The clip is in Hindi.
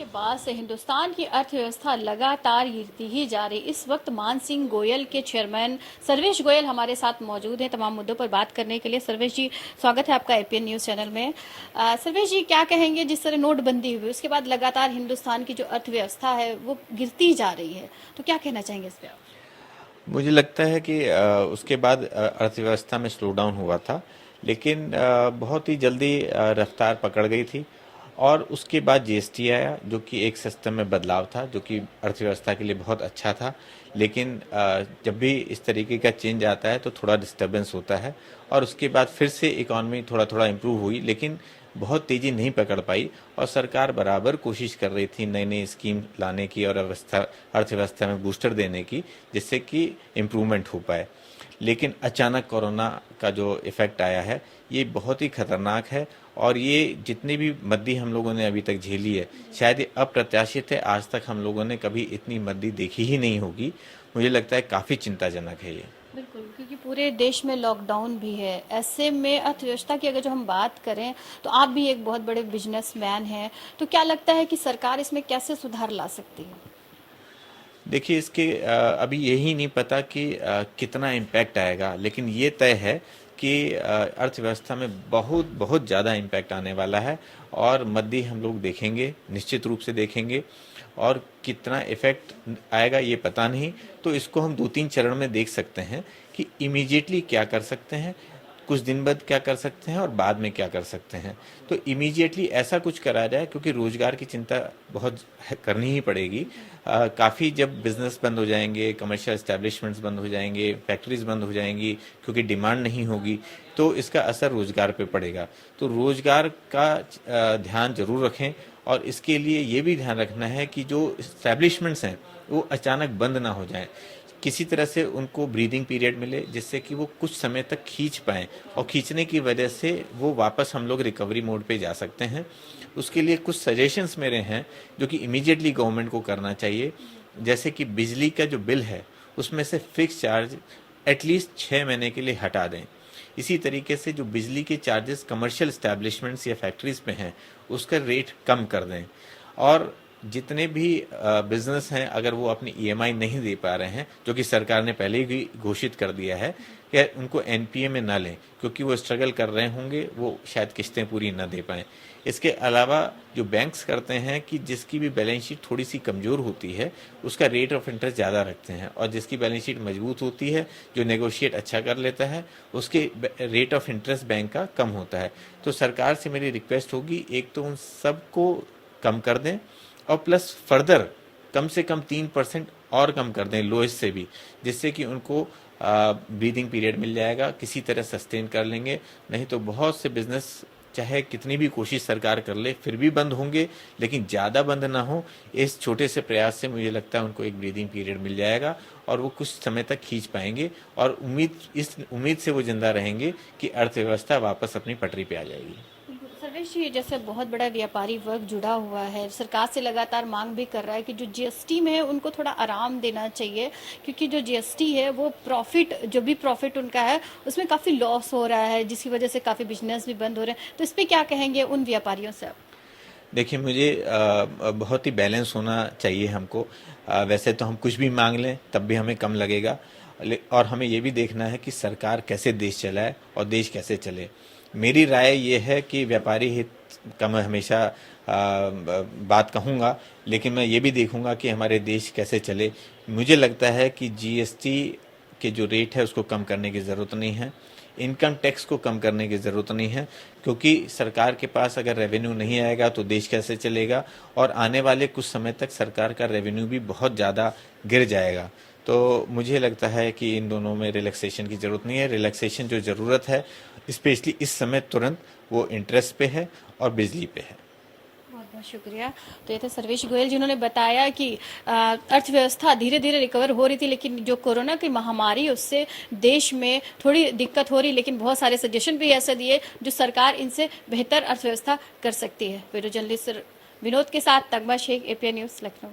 के बाद से हिंदुस्तान की अर्थव्यवस्था लगातार गिरती ही जा रही। इस वक्त मानसिंह गोयल के चेयरमैन सर्वेश गोयल हमारे साथ मौजूद हैं तमाम मुद्दों पर बात करने के लिए। सर्वेश जी, स्वागत है आपका एपीएन न्यूज चैनल में। सर्वेश जी, क्या कहेंगे, जिस तरह नोटबंदी हुई उसके बाद लगातार हिंदुस्तान की जो अर्थव्यवस्था है वो गिरती जा रही है, तो क्या कहना चाहेंगे इस पर? मुझे लगता है कि उसके बाद अर्थव्यवस्था में स्लो डाउन हुआ था, लेकिन बहुत ही जल्दी रफ्तार पकड़ गई थी। और उसके बाद जीएसटी आया, जो कि एक सिस्टम में बदलाव था, जो कि अर्थव्यवस्था के लिए बहुत अच्छा था। लेकिन जब भी इस तरीके का चेंज आता है तो थोड़ा डिस्टर्बेंस होता है, और उसके बाद फिर से इकॉनमी थोड़ा थोड़ा इम्प्रूव हुई, लेकिन बहुत तेज़ी नहीं पकड़ पाई। और सरकार बराबर कोशिश कर रही थी नई नई स्कीम लाने की और अर्थव्यवस्था में बूस्टर देने की, जिससे कि इम्प्रूवमेंट हो पाए। लेकिन अचानक कोरोना का जो इफ़ेक्ट आया है, ये बहुत ही खतरनाक है। और ये जितनी भी मद्दी हम लोगों ने अभी तक झेली है, शायद ये अप्रत्याशित है। आज तक हम लोगों ने कभी इतनी मद्दी देखी ही नहीं होगी। मुझे लगता है काफ़ी चिंताजनक है ये। बिल्कुल, क्योंकि पूरे देश में लॉकडाउन भी है। ऐसे में अर्थव्यवस्था की अगर जो हम बात करें, तो आप भी एक बहुत बड़े बिजनेसमैन हैं, तो क्या लगता है कि सरकार इसमें कैसे सुधार ला सकती है? देखिए, इसके अभी यही नहीं पता कि कितना इम्पैक्ट आएगा, लेकिन ये तय है कि अर्थव्यवस्था में बहुत बहुत ज़्यादा इम्पैक्ट आने वाला है। और मद्दी हम लोग देखेंगे, निश्चित रूप से देखेंगे। और कितना इफ़ेक्ट आएगा ये पता नहीं। तो इसको हम 2-3 चरण में देख सकते हैं कि इमीडिएटली क्या कर सकते हैं, कुछ दिन बाद क्या कर सकते हैं, और बाद में क्या कर सकते हैं। तो इमीडिएटली ऐसा कुछ करा जाए, क्योंकि रोज़गार की चिंता बहुत करनी ही पड़ेगी। काफ़ी जब बिज़नेस बंद हो जाएंगे, कमर्शियल एस्टेब्लिशमेंट्स बंद हो जाएंगे, फैक्ट्रीज बंद हो जाएंगी, क्योंकि डिमांड नहीं होगी, तो इसका असर रोज़गार पे पड़ेगा। तो रोज़गार का ध्यान जरूर रखें। और इसके लिए ये भी ध्यान रखना है कि जो एस्टेब्लिशमेंट्स हैं वो अचानक बंद ना हो जाएं। किसी तरह से उनको ब्रीदिंग पीरियड मिले, जिससे कि वो कुछ समय तक खींच पाएँ, और खींचने की वजह से वो वापस हम लोग रिकवरी मोड पे जा सकते हैं। उसके लिए कुछ सजेशंस मेरे हैं, जो कि इमीडिएटली गवर्नमेंट को करना चाहिए। जैसे कि बिजली का जो बिल है, उसमें से फिक्स चार्ज एटलीस्ट 6 महीने के लिए हटा दें। इसी तरीके से जो बिजली के चार्जेस कमर्शियल एस्टैब्लिशमेंट्स या फैक्ट्रीज पे हैं, उसका रेट कम कर दें। और जितने भी बिजनेस हैं, अगर वो अपनी ईएमआई नहीं दे पा रहे हैं, जो कि सरकार ने पहले ही घोषित कर दिया है कि उनको एनपीए में ना लें, क्योंकि वो स्ट्रगल कर रहे होंगे, वो शायद किस्तें पूरी ना दे पाएँ। इसके अलावा जो बैंक्स करते हैं कि जिसकी भी बैलेंस शीट थोड़ी सी कमज़ोर होती है, उसका रेट ऑफ इंटरेस्ट ज़्यादा रखते हैं, और जिसकी बैलेंस शीट मजबूत होती है, जो नेगोशिएट अच्छा कर लेता है, उसके रेट ऑफ इंटरेस्ट बैंक का कम होता है। तो सरकार से मेरी रिक्वेस्ट होगी, एक तो उन सबको कम कर दें, और प्लस फर्दर कम से कम 3% और कम कर दें लोएस्ट से भी, जिससे कि उनको ब्रीदिंग पीरियड मिल जाएगा, किसी तरह सस्टेन कर लेंगे। नहीं तो बहुत से बिजनेस, चाहे कितनी भी कोशिश सरकार कर ले, फिर भी बंद होंगे, लेकिन ज़्यादा बंद ना हो। इस छोटे से प्रयास से मुझे लगता है उनको एक ब्रीदिंग पीरियड मिल जाएगा, और वो कुछ समय तक खींच पाएंगे। और इस उम्मीद से वो जिंदा रहेंगे कि अर्थव्यवस्था वापस अपनी पटरी पे आ जाएगी। सर्वेश जी, जैसे बहुत बड़ा व्यापारी वर्ग जुड़ा हुआ है, सरकार से लगातार मांग भी कर रहा है कि जो जीएसटी में है उनको थोड़ा आराम देना चाहिए, क्योंकि जो जीएसटी है वो प्रॉफिट, जो भी प्रॉफिट उनका है उसमें काफ़ी लॉस हो रहा है, जिसकी वजह से काफ़ी बिजनेस भी बंद हो रहे हैं। तो इस पर क्या कहेंगे उन व्यापारियों से आप? देखिए, मुझे बहुत ही बैलेंस होना चाहिए हमको। वैसे तो हम कुछ भी मांग लें तब भी हमें कम लगेगा, और हमें ये भी देखना है कि सरकार कैसे देश चलाए और देश कैसे चले। मेरी राय ये है कि व्यापारी हित का मैं हमेशा बात कहूँगा, लेकिन मैं ये भी देखूँगा कि हमारे देश कैसे चले। मुझे लगता है कि जीएसटी के जो रेट है उसको कम करने की ज़रूरत नहीं है, इनकम टैक्स को कम करने की ज़रूरत नहीं है, क्योंकि सरकार के पास अगर रेवेन्यू नहीं आएगा तो देश कैसे चलेगा। और आने वाले कुछ समय तक सरकार का रेवेन्यू भी बहुत ज़्यादा गिर जाएगा। तो मुझे लगता है कि इन दोनों में रिलैक्सेशन की ज़रूरत नहीं है। रिलैक्सेशन जो ज़रूरत है, स्पेशली इस समय तुरंत, वो इंटरेस्ट पे है और बिजली पे है। बहुत बहुत शुक्रिया। तो ये थे सर्वेश गोयल, जिन्होंने बताया कि अर्थव्यवस्था धीरे धीरे रिकवर हो रही थी, लेकिन जो कोरोना की महामारी उससे देश में थोड़ी दिक्कत हो रही, लेकिन बहुत सारे सजेशन भी ऐसे दिए जो सरकार इनसे बेहतर अर्थव्यवस्था कर सकती है। वीडियो जर्नलिस्ट विनोद के साथ तगमा शेख, एपीएन न्यूज़, लखनऊ।